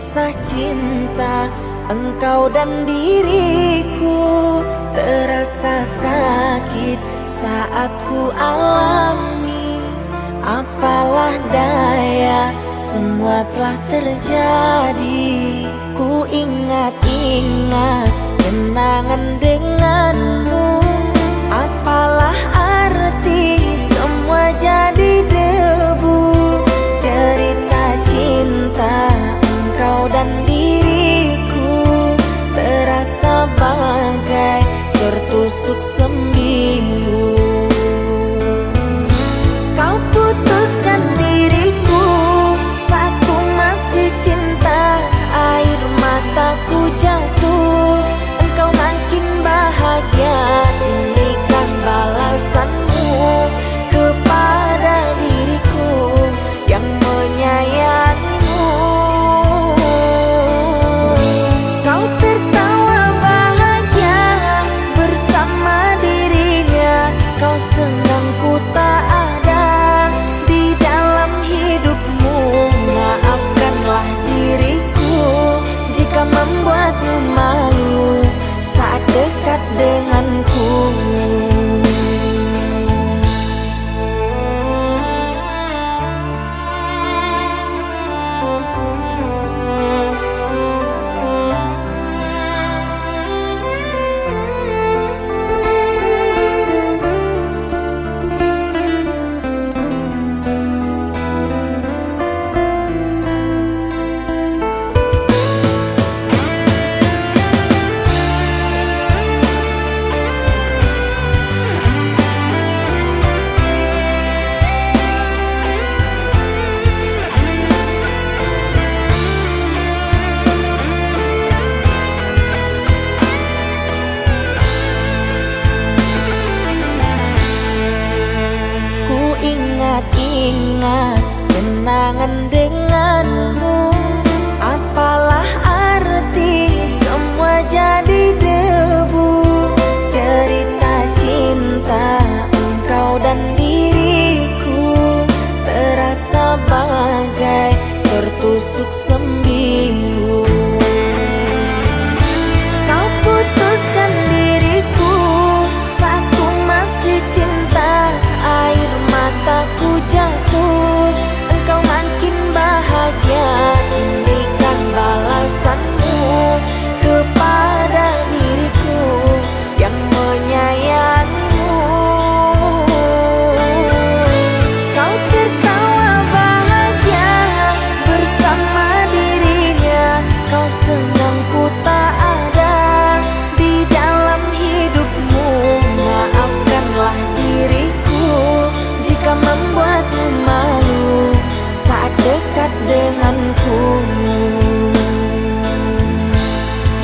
kisah cinta engkau dan diriku terasa sakit saat ku alami. Apalah daya, semua telah terjadi. Ku ingat-ingat kenangan denganmu. Apalah arti semua jadi debu. Cerita cinta engkau dan diriku terasa bagai tertusuk sembilu. Kau putuskan diriku saat ku masih cinta. Air mataku jatuh, engkau makin bahagia. Inikah balasanmu kepada diriku yang menyayangimu. Kau tertawa bahagia bersama dirinya. Kau senang ku tak ada di dalam hidupmu. Maafkanlah diriku jika membuatmu malu saat dekat denganku. Ingat kenangan denganmu. Apalah arti semua jadi debu. Cerita cinta engkau dan diriku terasa bagai tertusuk sembilu. Kau putuskan diriku saat ku masih cinta. Air mataku jatuh, engkau makin bahagia. Inikah balasanmu kepada diriku yang menyayangimu. Kau tertawa bahagia bersama dirinya. Kau senang ku tak ada di dalam hidupmu. Maafkanlah diriku jika membuatmu malu saat dekat denganku.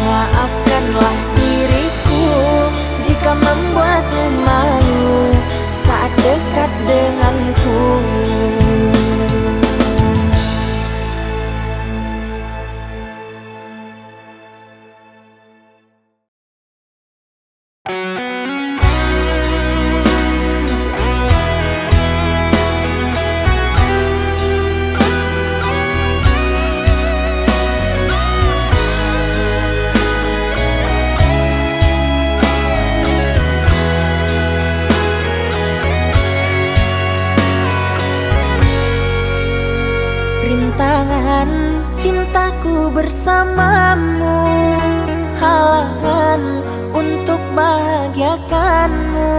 Maafkanlah diriku jika membuatmu malu saat dekat denganku. Rintangan cintaku bersamamu, halangan untuk bahagiakanmu.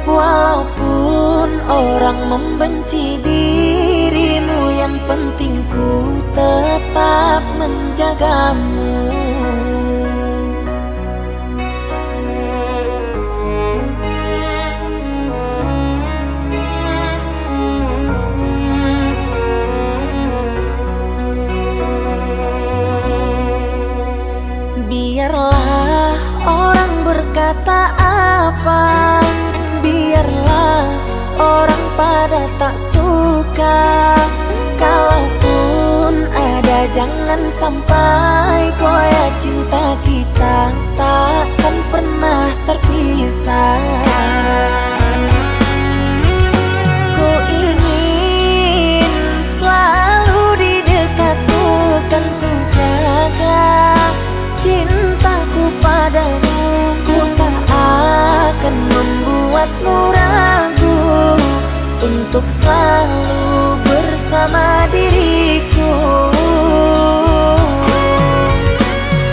Walaupun orang membenci dirimu, yang penting ku tetap menjagamu. Biarlah orang berkata apa, biarlah orang pada tak suka. Kalaupun ada, jangan sampai koyak cinta kita takkan pernah terpisah. Ku ingin selalu di dekatmu, kan ku membuatmu ragu untuk selalu bersama diriku.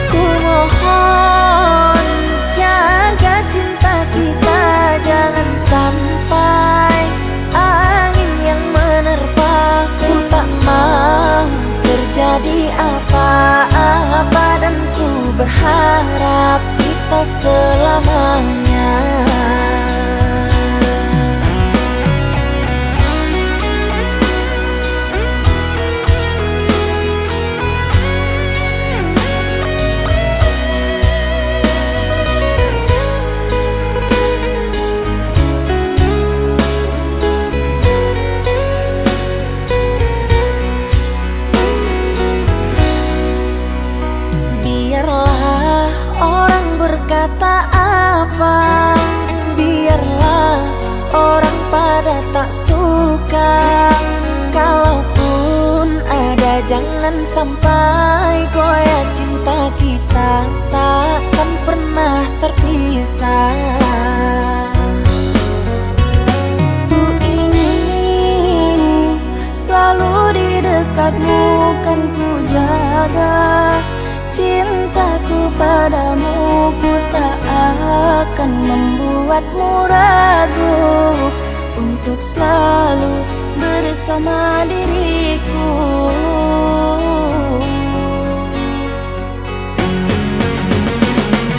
Ku mohon jaga cinta kita, jangan sampai angin yang menerpa. Ku tak mau terjadi apa-apa, dan ku berharap kita selamanya. Biarlah orang berkata apa, biarlah orang pada tak suka. Kalaupun ada, jangan sampai goyah cinta kita, takkan pernah terpisah. Ku ingin selalu di dekatmu, kan ku jaga cintaku padamu. Ku tak akan membuatmu ragu untuk selalu bersama diriku.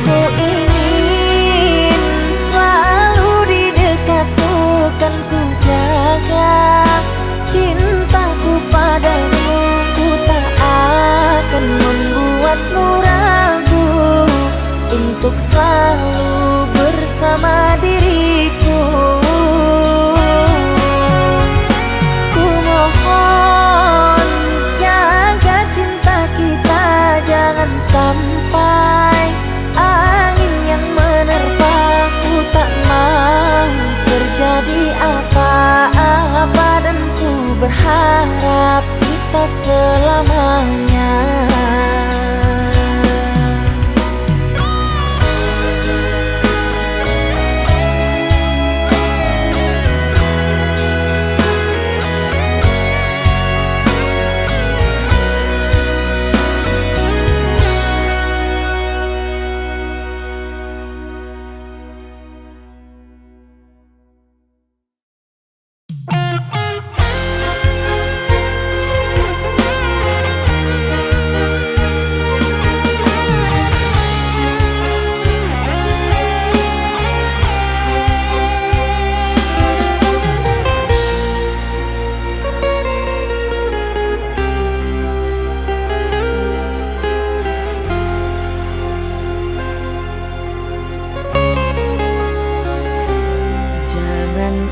Ku ingin selalu di dekatmu, kan ku jaga cintaku padamu. Ku tak akan membuatmu ragu untuk selalu bersama diriku. Ku mohon jaga cinta kita, jangan sampai angin yang menerpa. Ku tak mau terjadi apa-apa, dan ku berharap kita selamanya.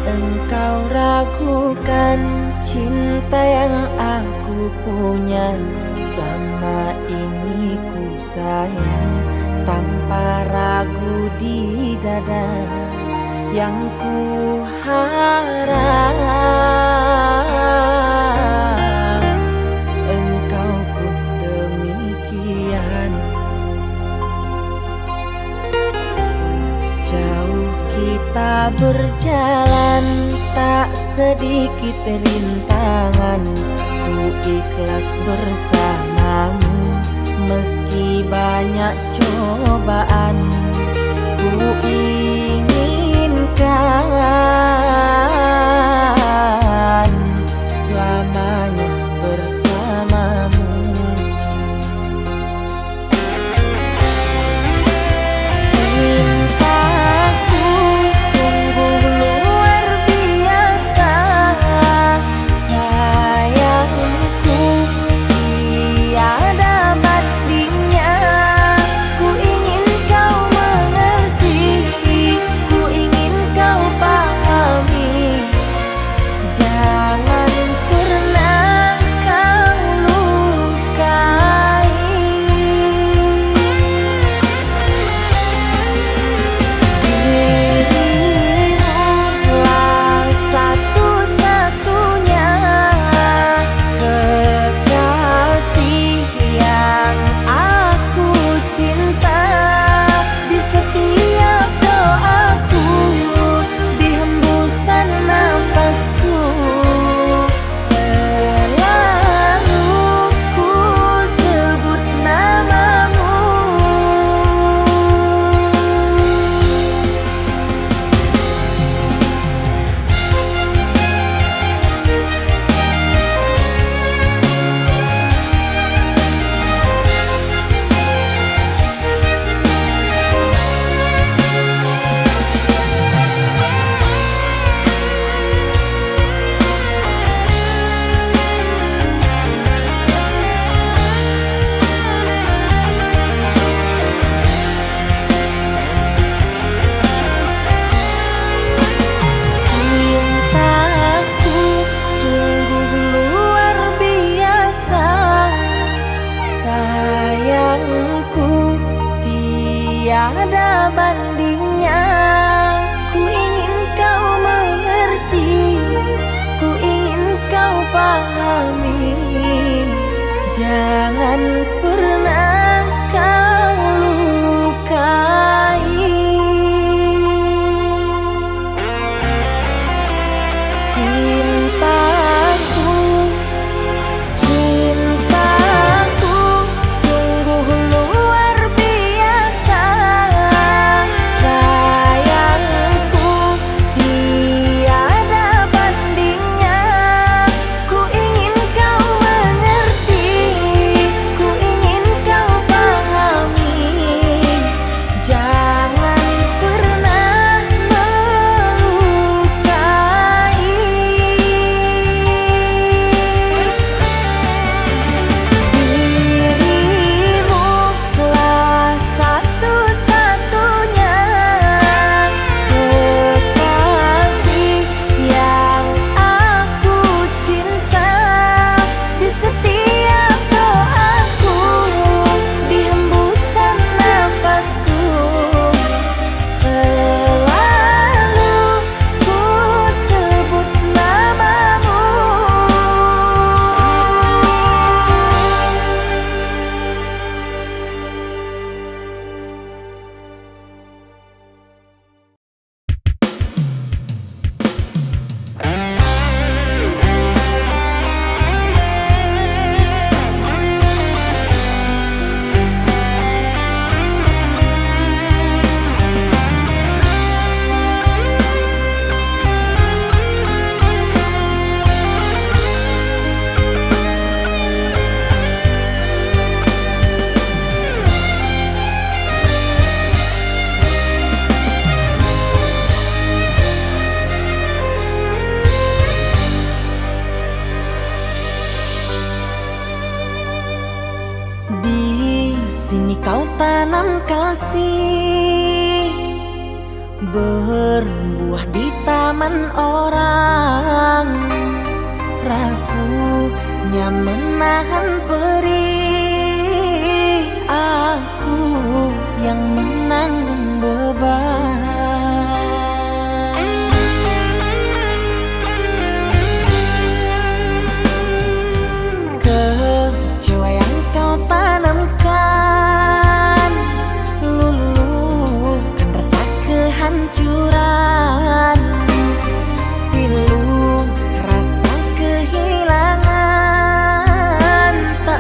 Engkau ragukan cinta yang aku punya. Selama ini ku sayang tanpa ragu di dada. Yang ku harap engkau pun demikian. Jauh kita berjalan, tak sedikit rintangan. Ku ikhlas bersamamu meski banyak cobaan. Ku inginkan selamanya bersamamu. Cintaku sungguh luar biasa, sayangku tiada bandingnya. Ku ingin kau tiada bandingnya. Ku ingin kau mengerti, ku ingin kau pahami. Jangan pernah kau lukai. Cintaku, cintaku sungguh luar biasa. Sayangku tiada bandingnya. Ku ingin kau mengerti, ku ingin kau pahami. Jangan pernah melukai. Dirimu lah satu-satunya kekasih yang aku cinta. Di setiap doaku, di hembusan nafasku, selalu ku sebut namamu. Di sini kau tanam kasih, berbuah di taman orang. Rapuhnya menahan perih, aku yang menanggung beban. Kecewa yang kau tanamkan luluhkan rasa kehancuran, pilu rasa kehilangan. Tak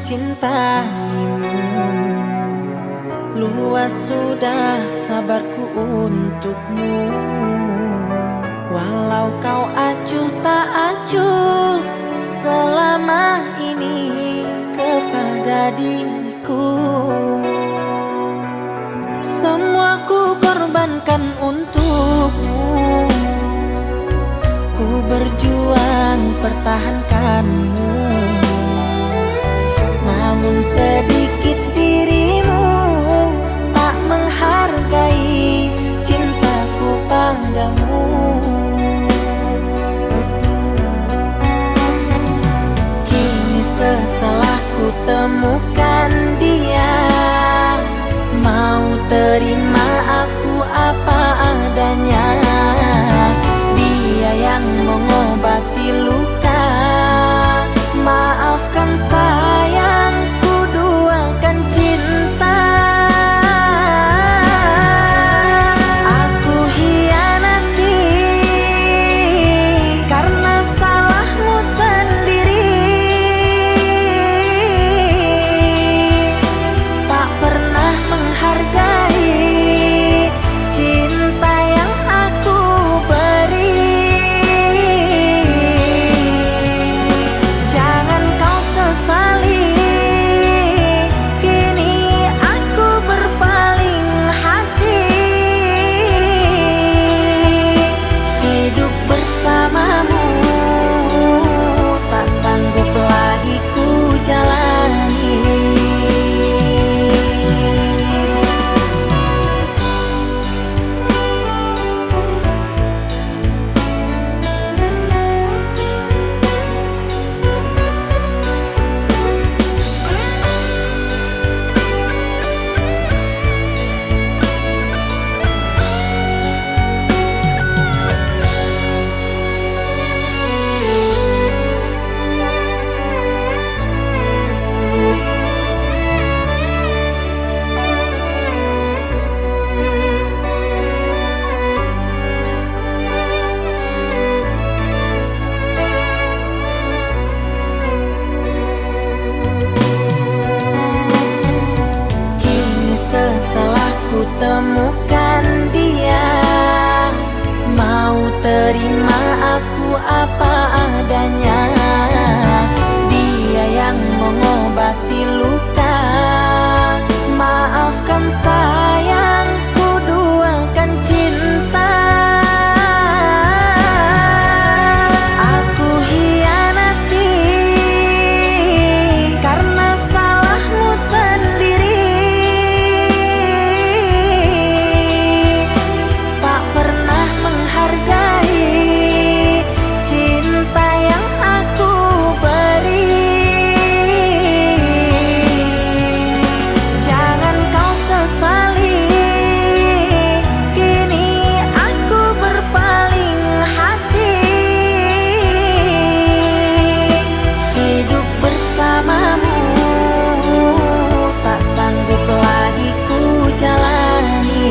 mencintaimu. Luas sudah sabarku untukmu. Walau kau acuh tak acuh selama ini kepada diriku. Semua ku korbankan untukmu. Ku berjuang pertahankanmu. Namun sedikit dirimu tak menghargai cintaku padamu. Kini setelah ku temukan dia, mau terima aku apa adanya. Dia yang mengobati luka. Maafkan sayang, ku duakan cinta. Aku hianati karena salahmu sendiri. Tak pernah menghargai cinta yang aku beri. Jangan kau sesali, kini aku berpaling hati. Hidup bersamamu tak sanggup lagi ku jalani. Kini setelah ku temukan dia, mau terima aku apa adanya. Dia yang mengobati luka. Maafkan sayang, ku duakan cinta. Aku hianati karena salahmu sendiri. Tak pernah menghargai cinta yang aku beri. Jangan kau sesali, kini aku berpaling hati. Hidup bersamamu tak sanggup lagi ku jalani.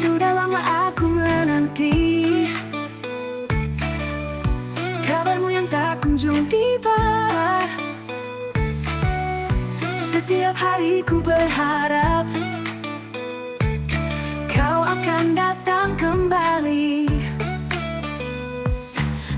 Sudah lama aku menanti kabarmu yang tak kunjung tiba. Setiap hari ku berharap kau akan datang kembali.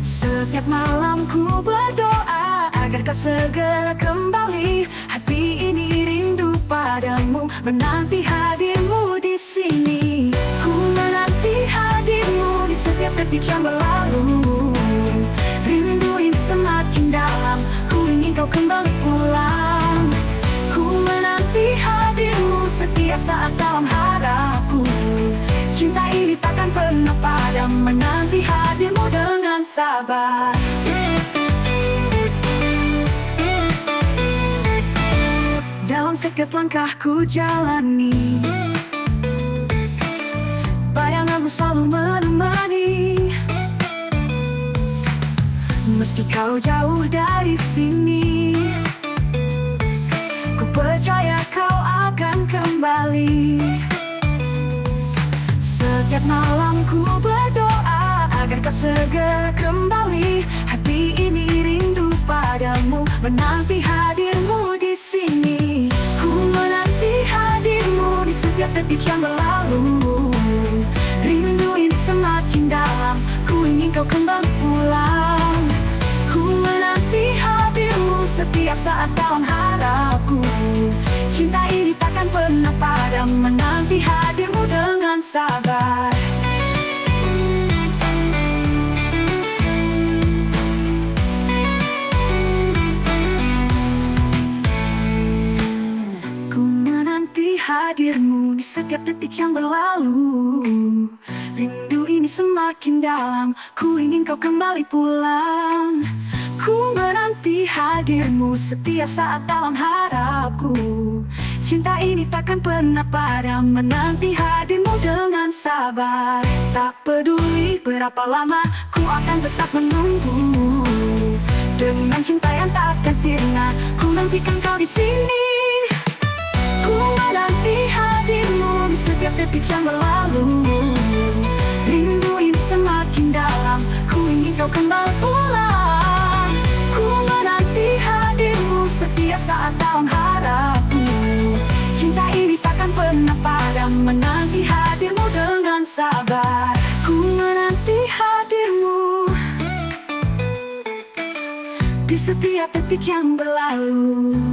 Setiap malam ku berdoa agar kau segera kembali. Hati ini rindu padamu, menanti hadirmu di sini. Ku menanti hadirmu di setiap detik detik yang berlalu. Rindu ini semakin dalam, ku ingin kau kembali pulang. Ku menanti hadirmu setiap saat dalam harapku. Cinta ini takkan pernah padam, menanti hadirmu dengan sabar. Dalam setiap langkahku jalani, bayanganmu selalu menemani. Meski kau jauh dari sini, ku percaya kau akan kembali. Setiap malam ku berdoa agar kau segera kembali. Hati ini rindu padamu, menanti hadirmu di sini. Ku menanti hadirmu di setiap detik yang berlalu. Rindu ini semakin dalam, ku ingin kau kembali pulang. Ku menanti hadirmu setiap saat dalam harapku. Cinta ini takkan pernah padam, menanti hadirmu dengan sabar. Ku menanti hadirmu di setiap detik yang berlalu. Rindu ini semakin dalam, ku ingin kau kembali pulang. Ku menanti hadirmu setiap saat dalam harapku. Cinta ini takkan pernah padam, menanti hadirmu dengan sabar. Tak peduli berapa lama, ku akan tetap menunggu. Dengan cinta yang takkan sirna, ku nantikan kau di sini. Ku menanti hadirmu di setiap detik yang berlalu. Rindu ini semakin dalam, ku ingin kau kembali pulang. Ku menanti hadirmu setiap saat dalam harapku. Cinta ini takkan pernah padam, menanti hadirmu dengan sabar. Ku menanti hadirmu di setiap detik yang berlalu.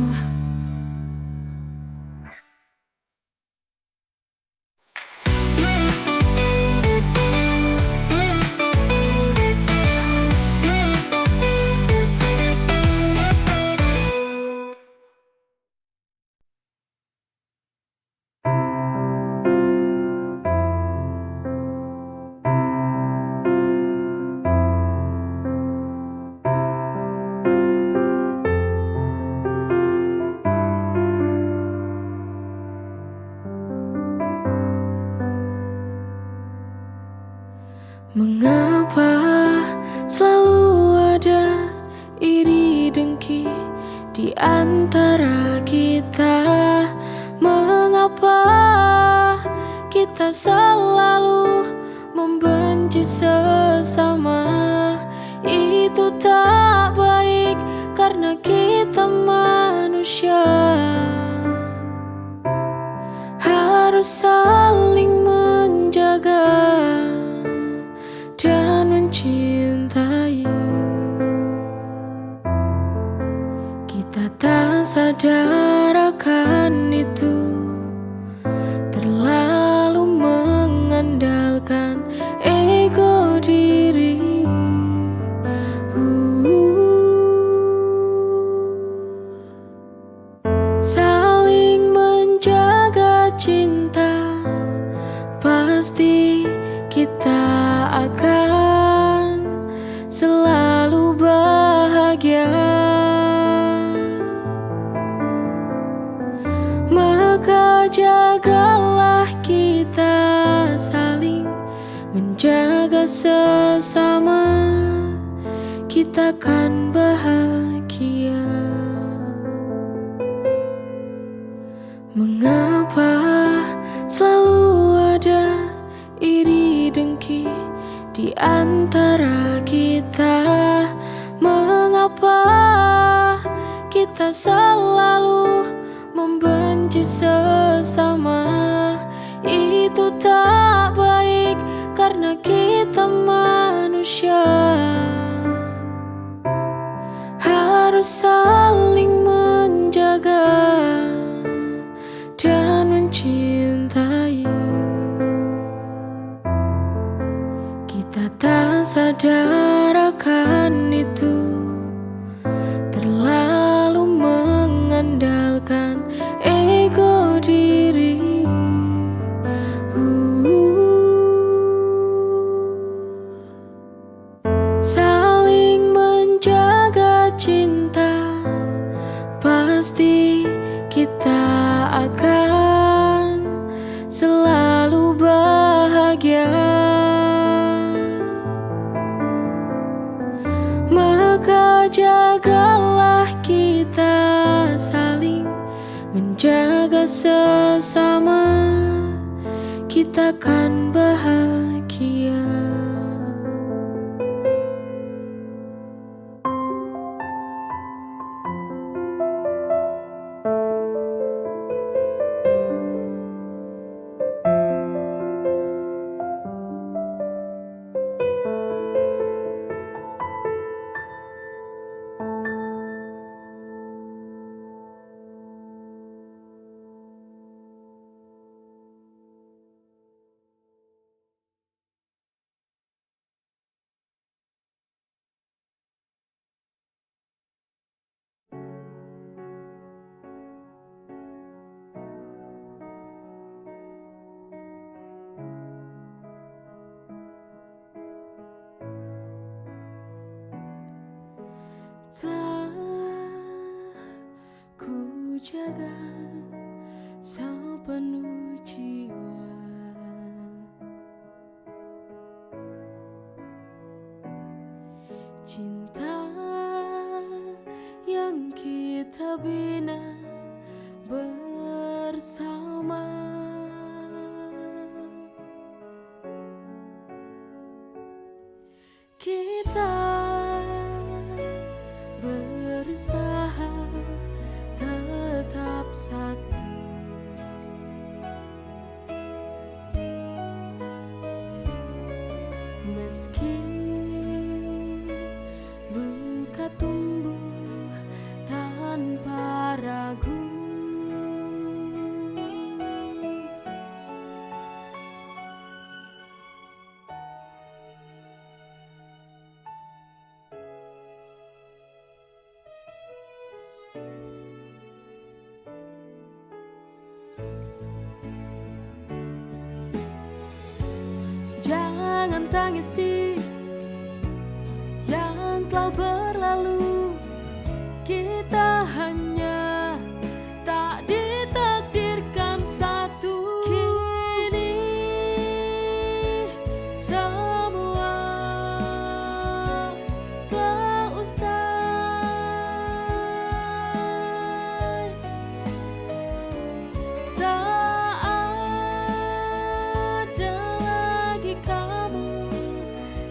Mengapa selalu ada iri dengki di antara kita? Mengapa kita selalu membenci sesama? Itu tak baik karena kita manusia. Harus saling menjaga dan mencintai. Kita tak sadar akan itu, terlalu mengandalkan ego diri. Saling menjaga cinta, pasti kita akan selalu bahagia. Maka jagalah kita saling menjaga sesama, kita kan bahagia. Mengapa selalu ada iri dengki di antara kita? Mengapa kita selalu membenci sesama? Itu tak baik karena kita manusia. Harus saling menjaga dan mencintai. Kita tak sadar akan itu, terlalu mengandalkan ego diri. Saling menjaga cinta, pasti kita akan selalu bahagia. Maka jagalah kita saling menjaga sesama, kita kan bahagia. Telah ku jaga sepenuh jiwa, cinta yang kita bina bersama. Kita berusaha tetap satu, meski luka tumbuh tanpa ragu. Jangan tangisi yang telah berlalu, kita hanya tak ditakdirkan satu. Kini semua telah usai, tak ada lagi kamu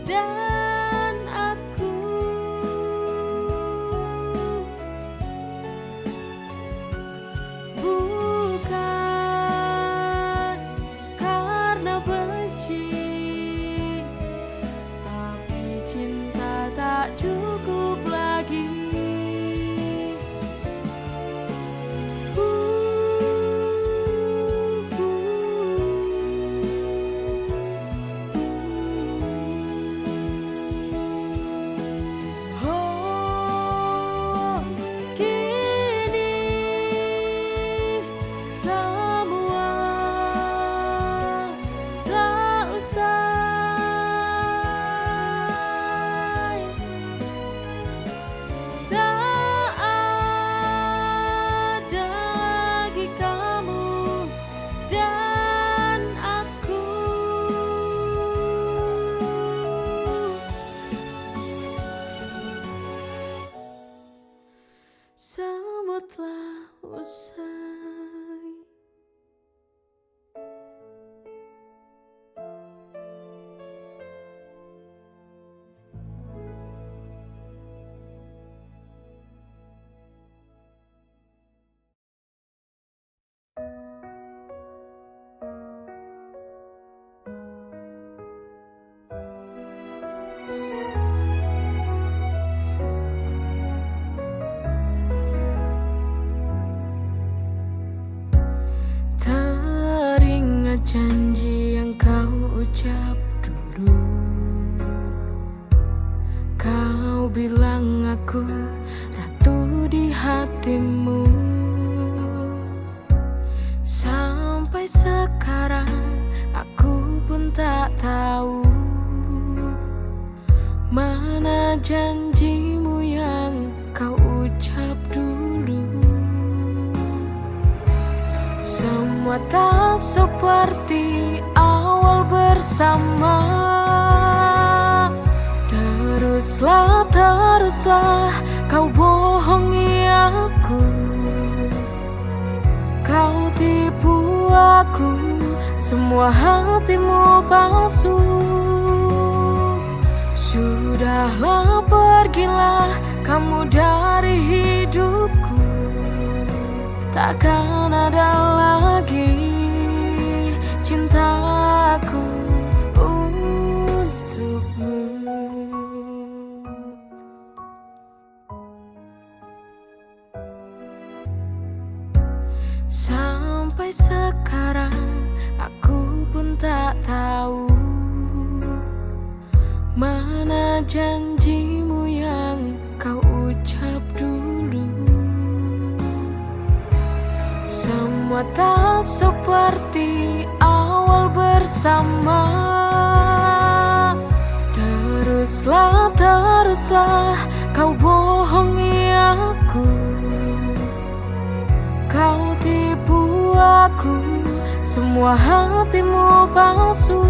dan aku. tahu mana janjimu yang kau ucap dulu. Semua tak seperti awal bersama. Teruslah kau bohongi aku. Kau tipu aku, semua hatimu palsu. Sudahlah, pergilah kamu dari hidupku. Takkan ada lagi cintaku untukmu. Sampai sekarang aku pun tak tahu mana janjimu yang kau ucap dulu. Semua tak seperti awal bersama. Teruslah kau bohongi aku. Kau tipu aku, semua hatimu palsu.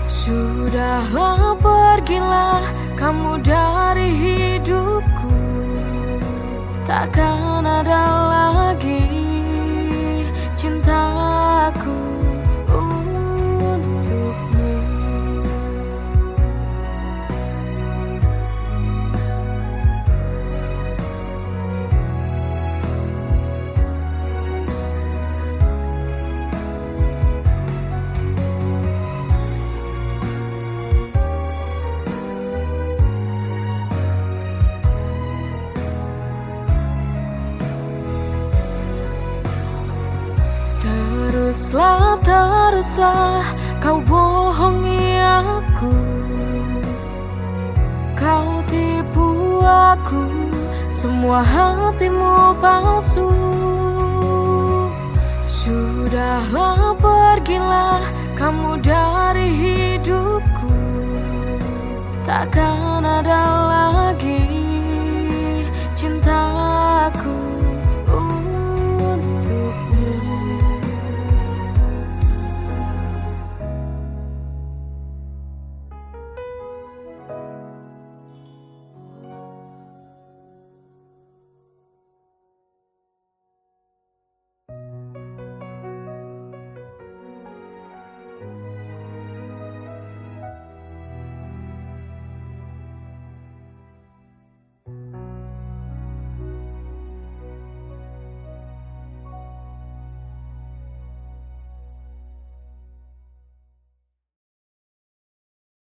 Sudahlah, pergilah kamu dari hidupku. Takkan ada lagi cintaku untukmu. Teruslah kau bohongi aku. Kau tipu aku, semua hatimu palsu. Sudahlah, pergilah kamu dari hidupku. Takkan ada